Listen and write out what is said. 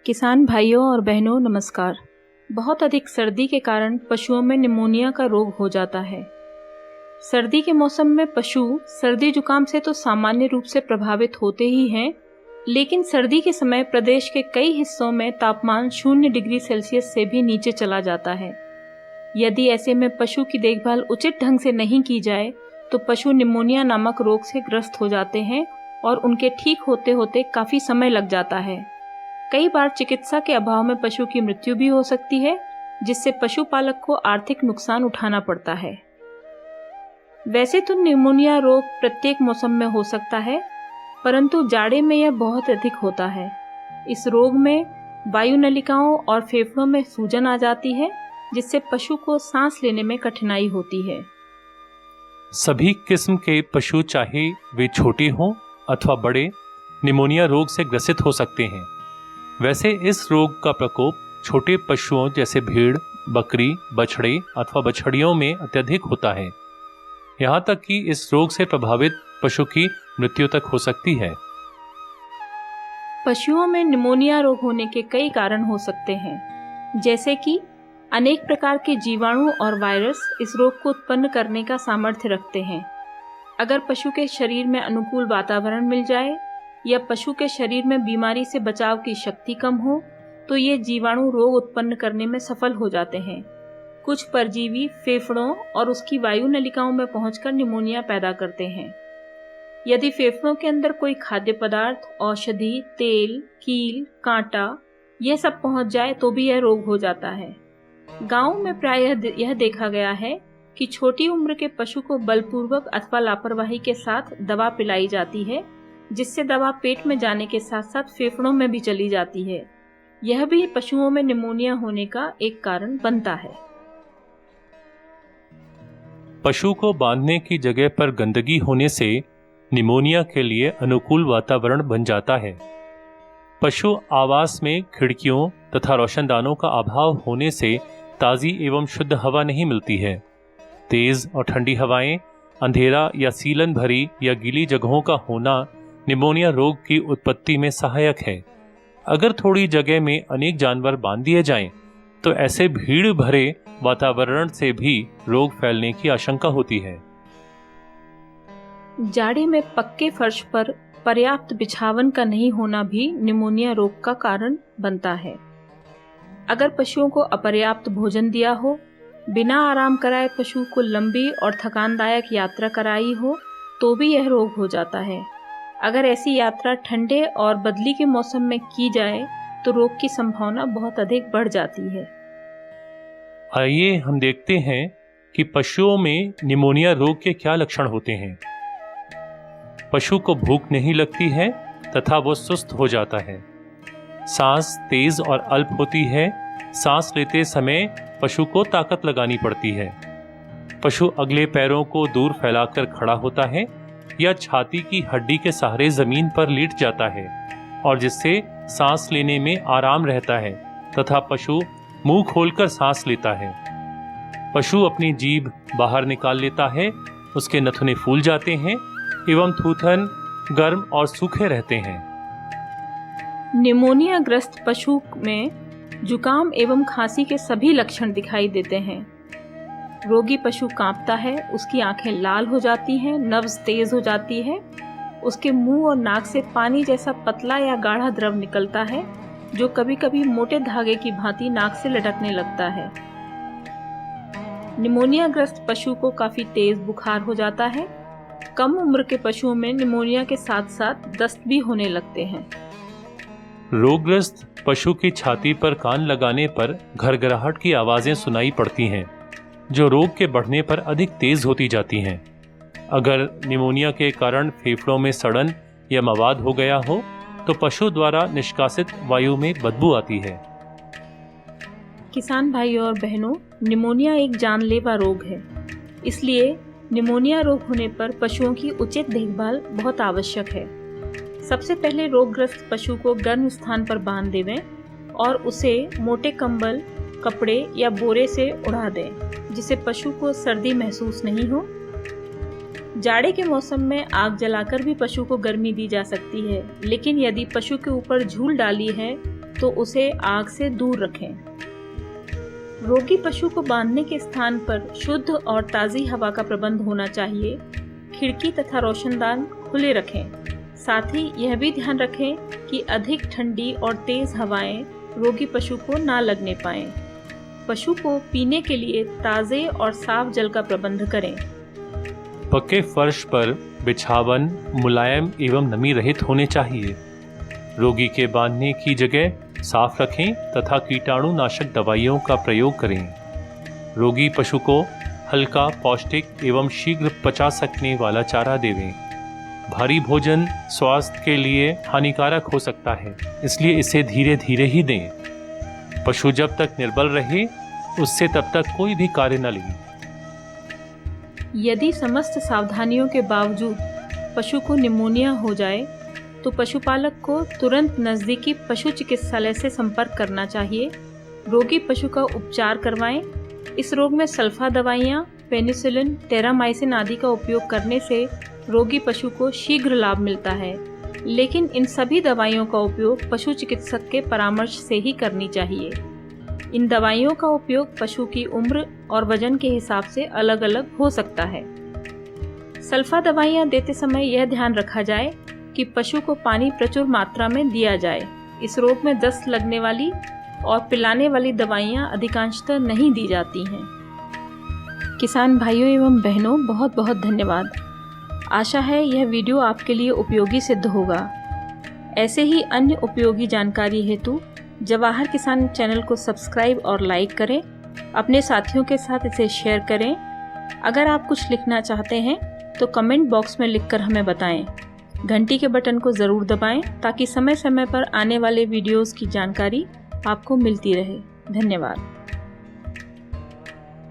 किसान भाइयों और बहनों नमस्कार। बहुत अधिक सर्दी के कारण पशुओं में निमोनिया का रोग हो जाता है। सर्दी के मौसम में पशु सर्दी जुकाम से तो सामान्य रूप से प्रभावित होते ही हैं, लेकिन सर्दी के समय प्रदेश के कई हिस्सों में तापमान 0 डिग्री सेल्सियस से भी नीचे चला जाता है। यदि ऐसे में पशु की देखभाल उचित ढंग से नहीं की जाए तो पशु निमोनिया नामक रोग से ग्रस्त हो जाते हैं और उनके ठीक होते होते काफी समय लग जाता है। कई बार चिकित्सा के अभाव में पशु की मृत्यु भी हो सकती है, जिससे पशुपालक को आर्थिक नुकसान उठाना पड़ता है। वैसे तो निमोनिया रोग प्रत्येक मौसम में हो सकता है, परंतु जाड़े में यह बहुत अधिक होता है। इस रोग में वायु नलिकाओं और फेफड़ों में सूजन आ जाती है, जिससे पशु को सांस लेने में कठिनाई होती है। सभी किस्म के पशु, चाहे वे छोटे हों अथवा बड़े, निमोनिया रोग से ग्रसित हो सकते हैं। वैसे इस रोग का प्रकोप छोटे पशुओं जैसे भेड़, बकरी, बछड़े अथवा बछड़ियों में अत्यधिक होता है। यहाँ तक कि इस रोग से प्रभावित पशु की मृत्यु तक हो सकती है। पशुओं में निमोनिया रोग होने के कई कारण हो सकते हैं, जैसे कि अनेक प्रकार के जीवाणु और वायरस इस रोग को उत्पन्न करने का सामर्थ्य रखते हैं। अगर पशु के शरीर में अनुकूल वातावरण मिल जाए या पशु के शरीर में बीमारी से बचाव की शक्ति कम हो तो ये जीवाणु रोग उत्पन्न करने में सफल हो जाते हैं। कुछ परजीवी फेफड़ों और उसकी वायु नलिकाओं में पहुंचकर निमोनिया पैदा करते हैं। यदि फेफड़ों के अंदर कोई खाद्य पदार्थ, औषधि, तेल, कील, कांटा यह सब पहुंच जाए तो भी यह रोग हो जाता है। गांव में प्रायः यह देखा गया है कि छोटी उम्र के पशु को बलपूर्वक अथवा लापरवाही के साथ दवा पिलाई जाती है, जिससे दवा पेट में जाने के साथ साथ फेफड़ों में भी चली जाती है। यह भी पशुओं में निमोनिया होने का एक कारण बनता है। पशु को बांधने की जगह पर गंदगी होने से निमोनिया के लिए अनुकूल वातावरण बन जाता है। पशु आवास में खिड़कियों तथा रोशनदानों का अभाव होने से ताजी एवं शुद्ध हवा नहीं मिलती है। तेज और ठंडी हवाएं, अंधेरा या सीलन भरी या गीली जगहों का होना निमोनिया रोग की उत्पत्ति में सहायक है। अगर थोड़ी जगह में अनेक जानवर बांध दिए जाएं, तो ऐसे भीड़ भरे वातावरण से भी रोग फैलने की आशंका होती है। जाड़े में पक्के फर्श पर पर्याप्त बिछावन का नहीं होना भी निमोनिया रोग का कारण बनता है। अगर पशुओं को अपर्याप्त भोजन दिया हो, बिना आराम कराए पशु को लंबी और थकानदायक यात्रा कराई हो, तो भी यह रोग हो जाता है। अगर ऐसी यात्रा ठंडे और बदली के मौसम में की जाए तो रोग की संभावना बहुत अधिक बढ़ जाती है। आइए हम देखते हैं कि पशुओं में निमोनिया रोग के क्या लक्षण होते हैं। पशु को भूख नहीं लगती है तथा वो सुस्त हो जाता है। सांस तेज और अल्प होती है। सांस लेते समय पशु को ताकत लगानी पड़ती है। पशु अगले पैरों को दूर फैलाकर खड़ा होता है या छाती की हड्डी के सहारे जमीन पर लेट जाता है, और जिससे सांस लेने में आराम रहता है तथा पशु मुंह खोलकर सांस लेता है। पशु अपनी जीभ बाहर निकाल लेता है, उसके नथुने फूल जाते हैं एवं थूथन गर्म और सूखे रहते हैं। निमोनिया ग्रस्त पशु में जुकाम एवं खांसी के सभी लक्षण दिखाई देते हैं। रोगी पशु कांपता है, उसकी आंखें लाल हो जाती हैं, नब्ज तेज हो जाती है, उसके मुंह और नाक से पानी जैसा पतला या गाढ़ा द्रव निकलता है, जो कभी कभी मोटे धागे की भांति नाक से लटकने लगता है। निमोनिया ग्रस्त पशु को काफी तेज बुखार हो जाता है। कम उम्र के पशुओं में निमोनिया के साथ साथ दस्त भी होने लगते हैं। रोगग्रस्त पशु की छाती पर कान लगाने पर घरघराहट की आवाजें सुनाई पड़ती हैं, जो रोग के बढ़ने पर अधिक तेज होती जाती हैं। अगर निमोनिया के कारण फेफड़ों में सड़न या मवाद हो गया हो तो पशु द्वारा निष्कासित वायु में बदबू आती है। किसान भाइयों और बहनों, निमोनिया एक जानलेवा रोग है, इसलिए निमोनिया रोग होने पर पशुओं की उचित देखभाल बहुत आवश्यक है। सबसे पहले रोगग्रस्त पशु को गर्म स्थान पर बांध देवें और उसे मोटे कंबल, कपड़े या बोरे से उड़ा दें, जिससे पशु को सर्दी महसूस नहीं हो। जाड़े के मौसम में आग जलाकर भी पशु को गर्मी दी जा सकती है, लेकिन यदि पशु के ऊपर झूल डाली है तो उसे आग से दूर रखें। रोगी पशु को बांधने के स्थान पर शुद्ध और ताज़ी हवा का प्रबंध होना चाहिए। खिड़की तथा रोशनदान खुले रखें। साथ ही यह भी ध्यान रखें कि अधिक ठंडी और तेज हवाएं रोगी पशु को ना लगने पाएं। पशु को पीने के लिए ताज़े और साफ जल का प्रबंध करें। पक्के फर्श पर बिछावन मुलायम एवं नमी रहित होने चाहिए। रोगी के बांधने की जगह साफ रखें तथा कीटाणुनाशक दवाइयों का प्रयोग करें। रोगी पशु को हल्का, पौष्टिक एवं शीघ्र पचा सकने वाला चारा देवें। भारी भोजन स्वास्थ्य के लिए हानिकारक हो सकता है, इसलिए इसे धीरे धीरे ही दें। पशु जब तक निर्बल रहे उससे तब तक कोई भी कार्य न लें। यदि समस्त सावधानियों के बावजूद पशु को निमोनिया हो जाए तो पशुपालक को तुरंत नज़दीकी पशु चिकित्सालय से संपर्क करना चाहिए। रोगी पशु का उपचार करवाएं। इस रोग में सल्फा दवाइयाँ, पेनिसिलिन, टेरामाइसिन आदि का उपयोग करने से रोगी पशु को शीघ्र लाभ मिलता है, लेकिन इन सभी दवाइयों का उपयोग पशु चिकित्सक के परामर्श से ही करनी चाहिए। इन दवाइयों का उपयोग पशु की उम्र और वजन के हिसाब से अलग अलग हो सकता है। सल्फा दवाइयाँ देते समय यह ध्यान रखा जाए कि पशु को पानी प्रचुर मात्रा में दिया जाए। इस रोग में दस्त लगने वाली और पिलाने वाली दवाइयाँ अधिकांशतः नहीं दी जाती हैं। किसान भाइयों एवं बहनों, बहुत बहुत धन्यवाद। आशा है यह वीडियो आपके लिए उपयोगी सिद्ध होगा। ऐसे ही अन्य उपयोगी जानकारी हेतु जवाहर किसान चैनल को सब्सक्राइब और लाइक करें। अपने साथियों के साथ इसे शेयर करें। अगर आप कुछ लिखना चाहते हैं तो कमेंट बॉक्स में लिखकर हमें बताएं। घंटी के बटन को ज़रूर दबाएं ताकि समय समय पर आने वाले वीडियोस की जानकारी आपको मिलती रहे। धन्यवाद।